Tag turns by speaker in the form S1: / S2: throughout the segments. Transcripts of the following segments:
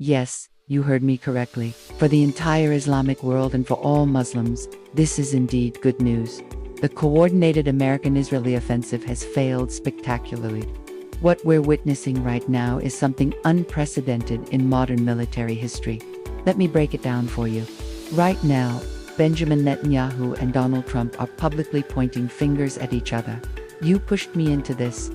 S1: Yes, you heard me correctly. For the entire Islamic world and for all Muslims, this is indeed good news. The coordinated American-Israeli offensive has failed spectacularly. What we're witnessing right now is something unprecedented in modern military history. Let me break it down for you. Right now, Benjamin Netanyahu and Donald Trump are publicly pointing fingers at each other. You pushed me into this.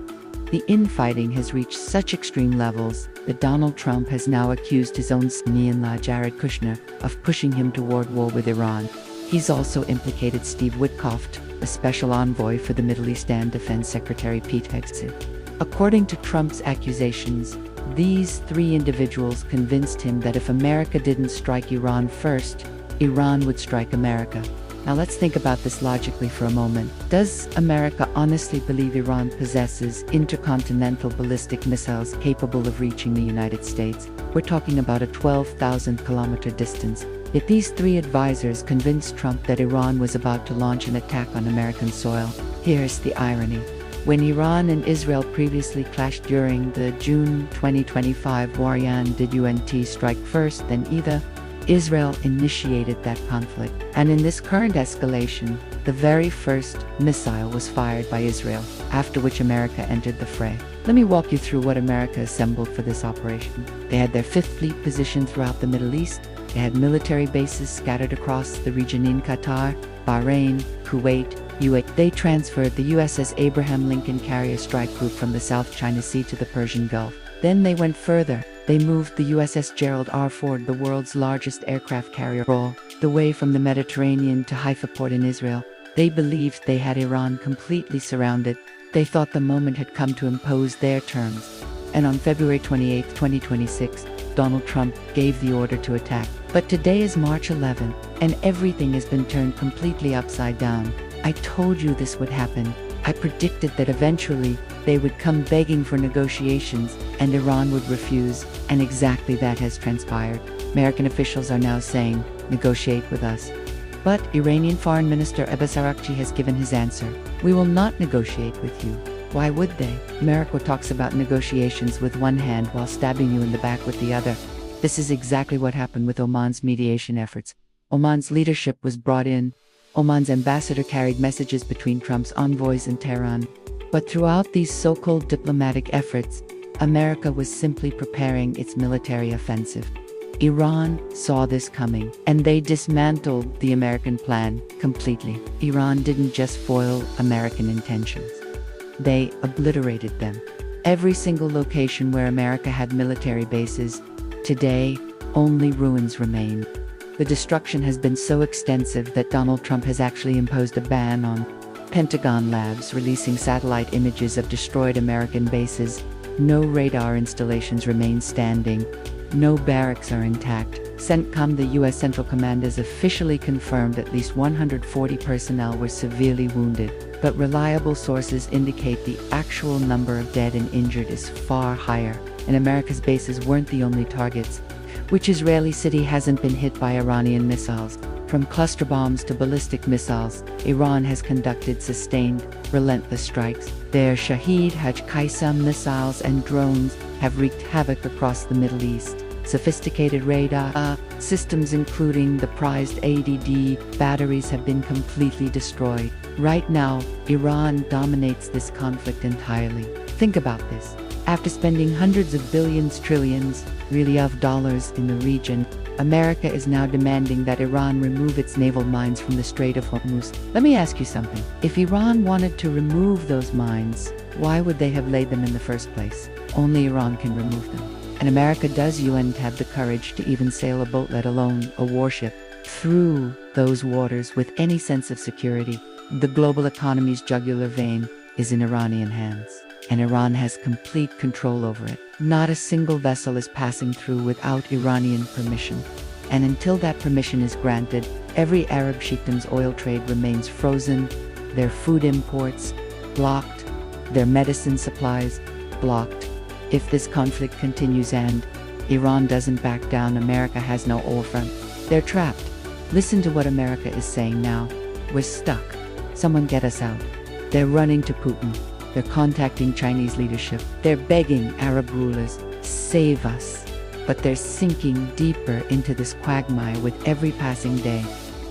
S1: The infighting has reached such extreme levels that Donald Trump has now accused his own son-in-law Jared Kushner of pushing him toward war with Iran. He's also implicated Steve Witkoff, a special envoy for the Middle East, and Defense Secretary Pete Hegseth. According to Trump's accusations, these three individuals convinced him that if America didn't strike Iran first, Iran would strike America. Now let's think about this logically for a moment. Does America honestly believe Iran possesses intercontinental ballistic missiles capable of reaching the United States? We're talking about a 12,000-kilometer distance. Yet these three advisors convinced Trump that Iran was about to launch an attack on American soil. Here's the irony. When Iran and Israel previously clashed during the June 2025 war, did UNT strike first, then either? Israel initiated that conflict. And in this current escalation, the very first missile was fired by Israel, after which America entered the fray. Let me walk you through what America assembled for this operation. They had their Fifth Fleet positioned throughout the Middle East. They had military bases scattered across the region in Qatar, Bahrain, Kuwait, UAE. They transferred the USS Abraham Lincoln Carrier Strike Group from the South China Sea to the Persian Gulf. Then they went further. They moved the USS Gerald R. Ford, the world's largest aircraft carrier, all the way from the Mediterranean to Haifa port in Israel. They believed they had Iran completely surrounded. They thought the moment had come to impose their terms. And on February 28, 2026, Donald Trump gave the order to attack. But today is March 11, and everything has been turned completely upside down. I told you this would happen. I predicted that eventually they would come begging for negotiations and Iran would refuse, and exactly that has transpired. American officials are now saying, negotiate with us. But Iranian Foreign Minister Abbas Araghchi has given his answer. We will not negotiate with you. Why would they? America talks about negotiations with one hand while stabbing you in the back with the other. This is exactly what happened with Oman's mediation efforts. Oman's leadership was brought in. Oman's ambassador carried messages between Trump's envoys in Tehran. But throughout these so-called diplomatic efforts, America was simply preparing its military offensive. Iran saw this coming, and they dismantled the American plan completely. Iran didn't just foil American intentions. They obliterated them. Every single location where America had military bases, today, only ruins remain. The destruction has been so extensive that Donald Trump has actually imposed a ban on Pentagon labs releasing satellite images of destroyed American bases. No radar installations remain standing. No barracks are intact. CENTCOM, the U.S. Central Command, has officially confirmed at least 140 personnel were severely wounded, but reliable sources indicate the actual number of dead and injured is far higher, and America's bases weren't the only targets. Which Israeli city hasn't been hit by Iranian missiles? From cluster bombs to ballistic missiles, Iran has conducted sustained, relentless strikes. Their Shahed Hajj Qassam missiles and drones have wreaked havoc across the Middle East. Sophisticated radar systems, including the prized ADD batteries, have been completely destroyed. Right now, Iran dominates this conflict entirely. Think about this. After spending hundreds of billions, trillions, really, of dollars in the region, America is now demanding that Iran remove its naval mines from the Strait of Hormuz. Let me ask you something. If Iran wanted to remove those mines, why would they have laid them in the first place? Only Iran can remove them. And America does have the courage to even sail a boat, let alone a warship, through those waters with any sense of security. The global economy's jugular vein is in Iranian hands, and Iran has complete control over it. Not a single vessel is passing through without Iranian permission. And until that permission is granted, every Arab chieftain's oil trade remains frozen, their food imports blocked, their medicine supplies blocked. If this conflict continues and Iran doesn't back down, America has no oil front. They're trapped. Listen to what America is saying now. We're stuck. Someone get us out. They're running to Putin. They're contacting Chinese leadership. They're begging Arab rulers, save us. but they're sinking deeper into this quagmire with every passing day.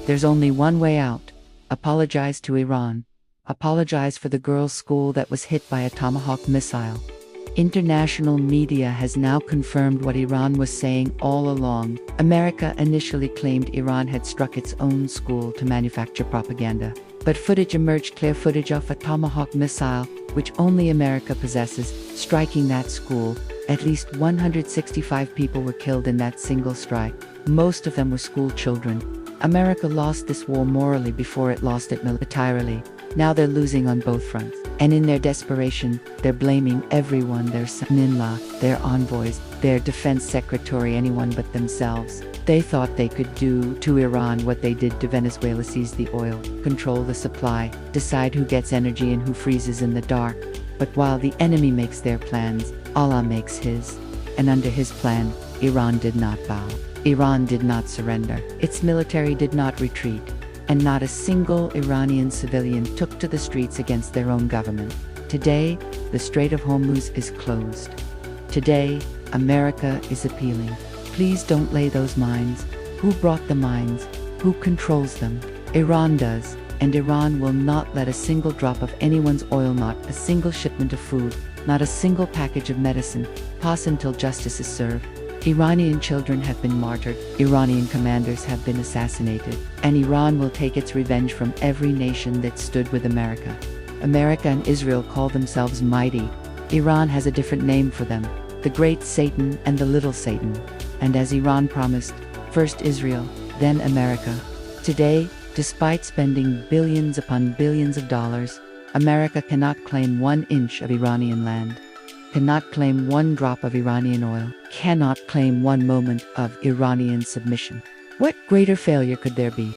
S1: There's only one way out. Apologize to Iran. Apologize for the girls' school that was hit by a Tomahawk missile. International media has now confirmed what Iran was saying all along. America initially claimed Iran had struck its own school to manufacture propaganda. But footage emerged, clear footage of a Tomahawk missile, which only America possesses, striking that school. At least 165 people were killed in that single strike. Most of them were school children. America lost this war morally before it lost it militarily. Now they're losing on both fronts. And in their desperation, they're blaming everyone, their son-in-law, their envoys, their defense secretary, anyone but themselves. They thought they could do to Iran what they did to Venezuela: seize the oil, control the supply, decide who gets energy and who freezes in the dark. But while the enemy makes their plans, Allah makes his. And under his plan, Iran did not bow. Iran did not surrender. Its military did not retreat. And not a single Iranian civilian took to the streets against their own government. Today, the Strait of Hormuz is closed. Today, America is appealing. Please don't lay those mines. Who brought the mines? Who controls them? Iran does, and Iran will not let a single drop of anyone's oil, not a single shipment of food, not a single package of medicine, pass until justice is served. Iranian children have been martyred, Iranian commanders have been assassinated, and Iran will take its revenge from every nation that stood with America. America and Israel call themselves mighty. Iran has a different name for them, the Great Satan and the Little Satan. And as Iran promised, first Israel, then America. Today, despite spending billions upon billions of dollars, America cannot claim 1 inch of Iranian land, cannot claim 1 drop of Iranian oil, cannot claim 1 moment of Iranian submission. What greater failure could there be?